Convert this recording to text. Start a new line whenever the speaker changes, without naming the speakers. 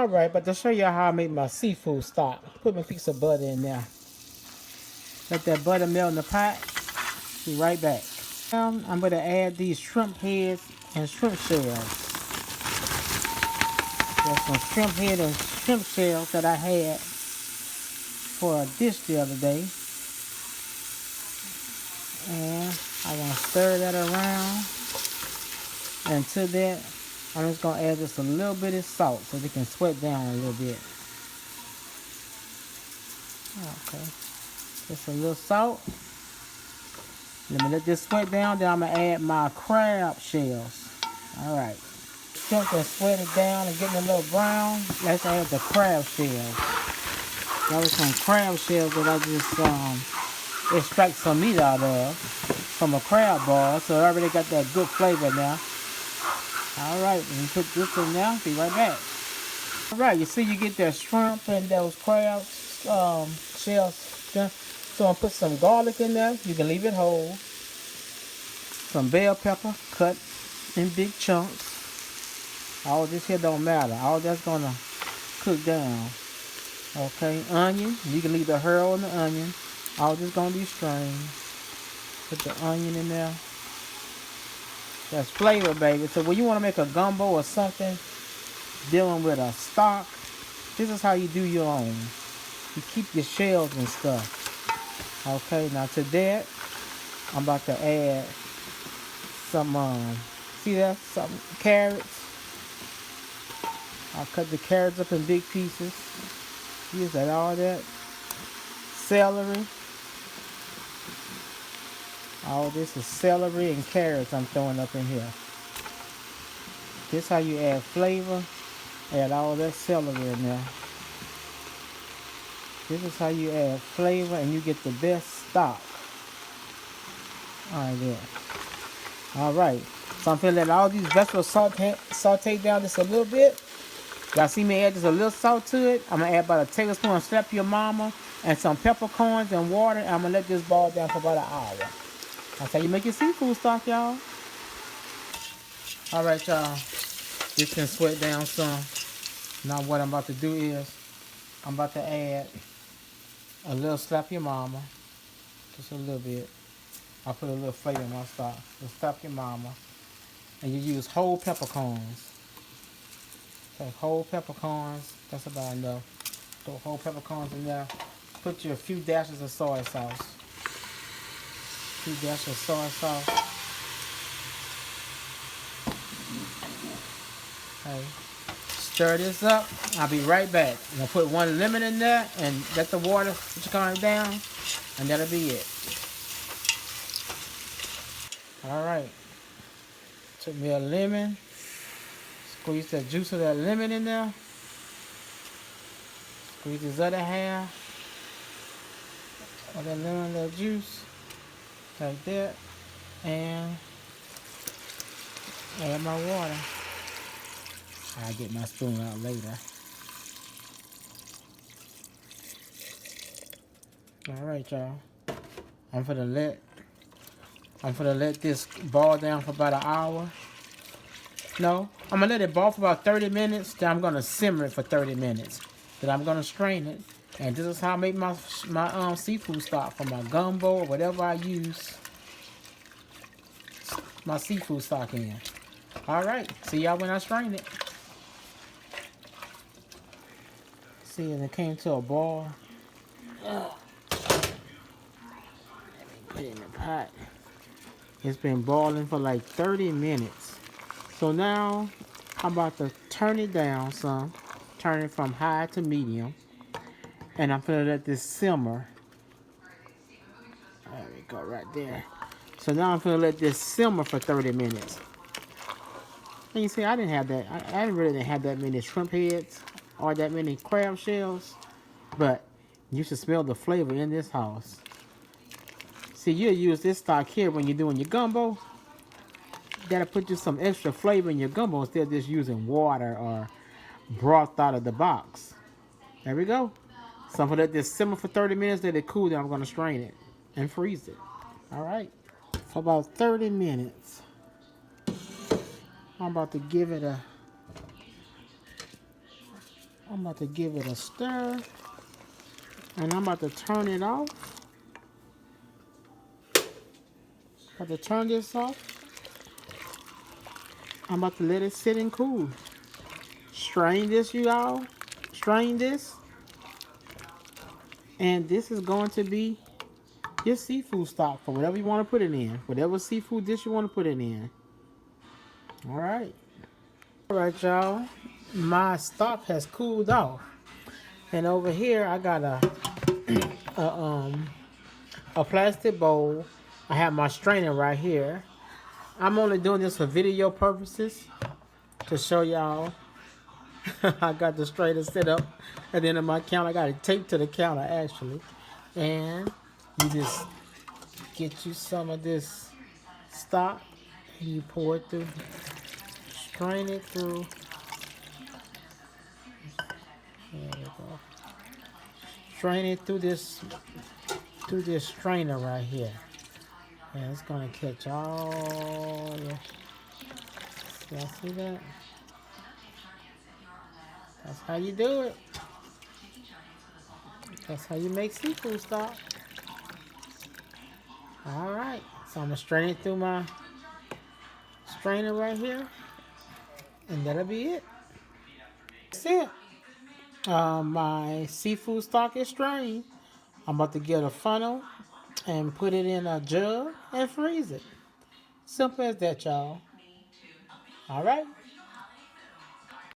Alright, but to show you how I make my seafood stock, put my piece of butter in there. Let that butter melt in the pot. Be right back. I'm going to add these shrimp heads and shrimp shells. There's some shrimp head and shrimp shells that I had for a dish the other day. And I want to stir that around. And to that, I'm just going to add just a little bit of salt so they can sweat down a little bit. Okay. Just a little salt. Let me let this sweat down. Then I'm going to add my crab shells. Alright. Shrimp and sweat it down and getting a little brown. Let's add the crab shells. That was some crab shells that I just extract some meat out of from a crab bar. So I already got that good flavor now. Alright, let me put this in now. Be right back. Alright, you see you get that shrimp and those crab shells. So I'll put some garlic in there. You can leave it whole. Some bell pepper cut in big chunks. All this here don't matter. All that's gonna cook down. Okay, onion. You can leave the hurl and the onion. All this gonna be strained. Put the onion in there. That's flavor, baby. So when you want to make a gumbo or something dealing with a stock, this is how you do your own. You keep your shells and stuff. Okay, now to that, I'm about to add some, see that? Some carrots. I'll cut the carrots up in big pieces. Use that, all that. Celery. All this is celery and carrots I'm throwing up in here. This is how you add flavor. Add all that celery in there. This is how you add flavor and you get the best stock. Alright there. Alright. So I'm going to let all these vegetables saute down just a little bit. Y'all see me add just a little salt to it. I'm going to add about a tablespoon of slap your mama and some peppercorns and water. And I'm going to let this boil down for about an hour. That's how you make your seafood stock, y'all. Alright, y'all. This can sweat down some. Now what I'm about to do is, I'm about to add a little slap your mama. Just a little bit. I'll put a little flavor in my stock. Just slap your mama. And you use whole peppercorns. Take whole peppercorns. That's about enough. Throw whole peppercorns in there. Put you a few dashes of soy sauce. Few dashes of soy sauce. Okay. Stir this up. I'll be right back. I'm gonna put one lemon in there and let the water calm down, and that'll be it. All right. Took me a lemon. Squeeze the juice of that lemon in there. Squeeze this other half of that lemon, that juice, like that, and add my water. I'll get my spoon out later. Alright, y'all. I'm gonna let this boil down for about an hour. No, I'm gonna let it boil for about 30 minutes. Then I'm gonna simmer it for 30 minutes. Then I'm gonna strain it. And this is how I make my seafood stock for my gumbo or whatever I use my seafood stock in. Alright, see y'all when I strain it. See, and it came to a boil. Let me put it in the pot. It's been boiling for like 30 minutes. So now I'm about to turn it down some. Turn it from high to medium. And I'm gonna let this simmer. There we go, right there. So now I'm gonna let this simmer for 30 minutes. And you see, I didn't have that. I really didn't have that many shrimp heads or that many crab shells. But you should smell the flavor in this house. See, you'll use this stock here when you're doing your gumbo. That'll put you some extra flavor in your gumbo instead of just using water or broth out of the box. There we go. So I'm gonna let this simmer for 30 minutes, let it cool, then I'm gonna strain it and freeze it. Alright. For about 30 minutes. I'm about to give it I'm about to give it a stir. And I'm about to turn it off. About to turn this off. I'm about to let it sit and cool. Strain this, you all. Strain this. And this is going to be your seafood stock for whatever you want to put it in. Whatever seafood dish you want to put it in. Alright. Alright, y'all. My stock has cooled off. And over here I got a plastic bowl. I have my strainer right here. I'm only doing this for video purposes to show y'all. I got the strainer set up at the end of my counter. I got it taped to the counter actually. And you just get you some of this stock and you pour it through. Strain it through. There we go. Strain it through this strainer right here. And it's gonna catch all the, y'all see that? That's how you do it. That's how you make seafood stock. Alright, so I'm gonna strain it through my strainer right here. And that'll be it. That's it. My seafood stock is strained. I'm about to get a funnel and put it in a jug and freeze it. Simple as that, y'all. Alright.